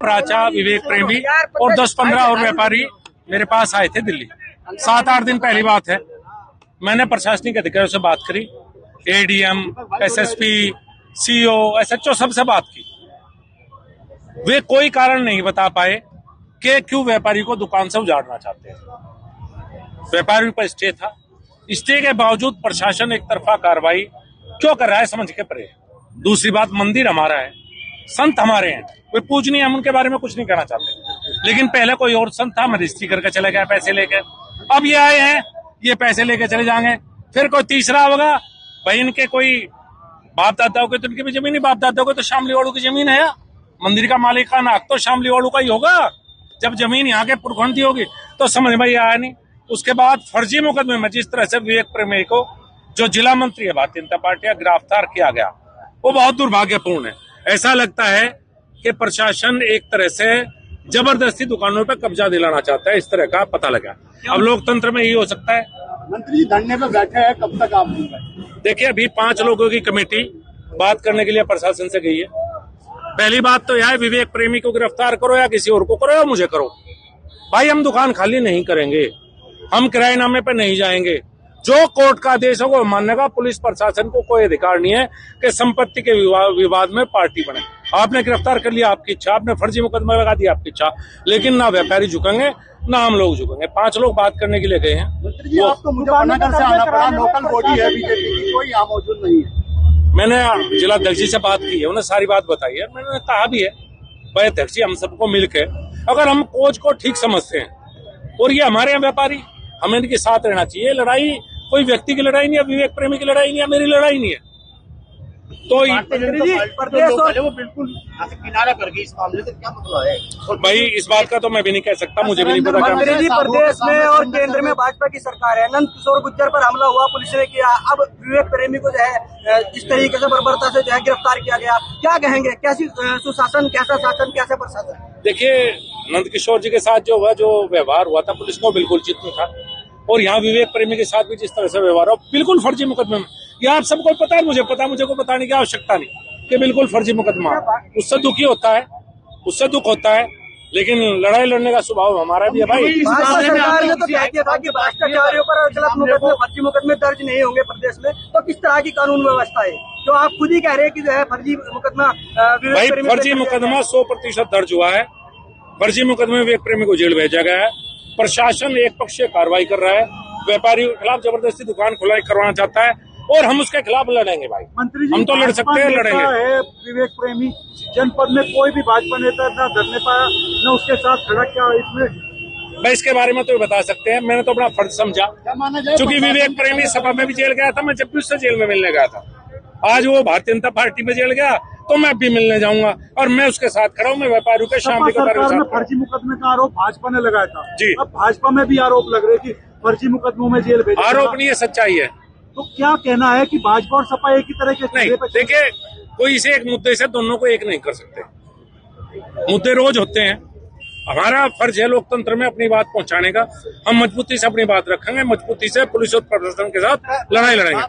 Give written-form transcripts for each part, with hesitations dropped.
प्राचा, विवेक प्रेमी और 10-15 और व्यापारी मेरे पास आए थे दिल्ली। 7-8 दिन पहली बात है। मैंने प्रशासनिक अधिकारियों से बात करी, एडीएम, एसएसपी, सीओ, एसएचओ सबसे बात की। वे कोई कारण नहीं बता पाए कि क्यों व्यापारी को दुकान से उजाड़ना चाहते हैं। व्यापारी पर स्टे था, स्टे के बावजूद प्रशासन एक तरफा कार्रवाई क्यों कर रहा है समझ के परे। दूसरी बात, मंदिर हमारा है, संत हमारे हैं, वे पूजनीय, हम उनके बारे में कुछ नहीं कहना चाहते। लेकिन पहले कोई और संत था, मजिस्ट्री करके चले गया पैसे लेके। अब ये आए हैं, ये पैसे लेके चले जाएंगे। फिर कोई तीसरा होगा, भाई इनके कोई बाप दादाओं के तो इनकी भी जमीन ही, बाप दादाओं के तो शामली वालों की जमीन है। मंदिर का मालिकाना हक तो शामली वालों का ही होगा। जब जमीन यहाँ के पुरखंड होगी तो समझ में आया नहीं। उसके बाद फर्जी मुकदमे में जिस तरह से विवेक प्रेमी को, जो जिला मंत्री है भारतीय जनता पार्टी, गिरफ्तार किया गया, वो बहुत दुर्भाग्यपूर्ण है। ऐसा लगता है कि प्रशासन एक तरह से जबरदस्ती दुकानों पर कब्जा दिलाना चाहता है, इस तरह का पता लगा। अब लोकतंत्र में यही हो सकता है। मंत्री धरने पे बैठे हैं, कब तक आप? देखिए, अभी 5 लोगों की कमेटी बात करने के लिए प्रशासन से गई है। पहली बात तो यह है, विवेक प्रेमी को गिरफ्तार करो या किसी और को करो या मुझे करो। भाई हम दुकान खाली नहीं करेंगे, हम किराएनामे पे नहीं जाएंगे। जो कोर्ट का आदेश है वो मानने का पुलिस प्रशासन को कोई अधिकार नहीं है कि संपत्ति के विवाद में पार्टी बने। आपने गिरफ्तार कर लिया, आपकी इच्छा, आपने फर्जी मुकदमा लगा दिया, आपकी इच्छा, लेकिन ना व्यापारी झुकेंगे ना हम लोग झुकेंगे। 5 लोग बात करने के लिए गए हैं। मंत्री जी, आपको मुजफ्फरनगर से आना पड़ा, लोकल बॉडी है बीजेपी की, कोई यहाँ मौजूद नहीं है। मैंने जिला अध्यक्ष जी से बात की है, उन्हें सारी बात बताई है। मैंने कहा भी है, भाई अध्यक्ष जी, हम सबको मिलकर अगर हम कोच को ठीक समझते हैं और ये हमारे यहाँ व्यापारी, हमें इनके साथ रहना चाहिए। लड़ाई कोई व्यक्ति की लड़ाई नहीं है, विवेक प्रेमी की लड़ाई नहीं है, मेरी लड़ाई नहीं है। तो वो बिल्कुल किनारा कर गई इस मामले से, क्या मतलब है? भाई इस बात का तो मैं भी नहीं कह सकता, मुझे भी नहीं पता। मंत्री जी, प्रदेश में और केंद्र में भाजपा की सरकार है, नंद किशोर गुर्जर पर हमला हुआ, पुलिस ने किया, अब विवेक प्रेमी को जो है इस तरीके से बर्बरता से जो है गिरफ्तार किया गया, क्या कहेंगे? कैसी सुशासन, कैसा शासन, कैसा प्रशासन? देखिए, नंद किशोर जी के साथ जो हुआ, जो व्यवहार हुआ था, पुलिस को बिल्कुल चित नहीं था। और यहाँ विवेक प्रेमी के साथ भी जिस तरह से व्यवहार हो, बिल्कुल फर्जी मुकदमे में, यह आप सबको पता है, मुझे पता है, मुझे को बताने की आवश्यकता नहीं कि बिल्कुल फर्जी मुकदमा। उससे दुखी होता है, उससे दुख होता है, लेकिन लड़ाई लड़ने का स्वभाव हमारा भी है। भाई भाजपा सरकार ने तो कह दिया था कि भ्रष्टाचारियों पर गलत मुकदमे, फर्जी मुकदमे दर्ज नहीं होंगे प्रदेश में, तो किस तरह की कानून व्यवस्था है? तो आप खुद ही कह रहे हैं कि जो है फर्जी मुकदमा, भाई फर्जी मुकदमा 100% दर्ज हुआ है। फर्जी मुकदमे विवेक प्रेमी को जेल भेजा गया है। प्रशासन एक पक्षीय कार्रवाई कर रहा है, व्यापारी के खिलाफ जबरदस्ती दुकान खुलाई करवाना चाहता है और हम उसके खिलाफ लड़ेंगे। भाई मंत्री जी, हम तो लड़ सकते हैं, लड़ेंगे। विवेक प्रेमी जनपद में कोई भी भाजपा नेता न धरने पाया, न उसके साथ खड़ा किया। इसमें भाई इसके बारे में तो बता सकते हैं, मैंने तो अपना फर्ज समझा, क्योंकि विवेक प्रेमी सभा में भी जेल गया था। मैं जब भी उससे जेल में मिलने गया था, आज वो भारतीय जनता पार्टी में जेल गया तो मैं भी मिलने जाऊंगा और मैं उसके साथ खड़ा हूँ। मैं व्यापारियों के शामिल सरकार में फर्जी मुकदमे का आरोप भाजपा ने लगाया था जी। अब भाजपा में भी आरोप लग रहे कि फर्जी मुकदमों में जेल भेजा। आरोप नहीं है, सच्चाई है। तो क्या कहना है कि भाजपा और सपा एक ही तरह के? नहीं, देखिए, कोई इसे एक मुद्दे से दोनों को एक नहीं कर सकते। मुद्दे रोज होते हैं। हमारा फर्ज है लोकतंत्र में अपनी बात पहुंचाने का। हम मजबूती से अपनी बात रखेंगे, मजबूती से पुलिस और प्रशासन के साथ लड़ाई लड़ेंगे।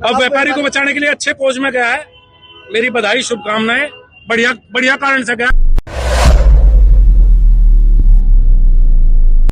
अब व्यापारी को बचाने के लिए अच्छे कोच में गया है, मेरी बधाई, शुभकामनाएं। बढ़िया कारण से गया।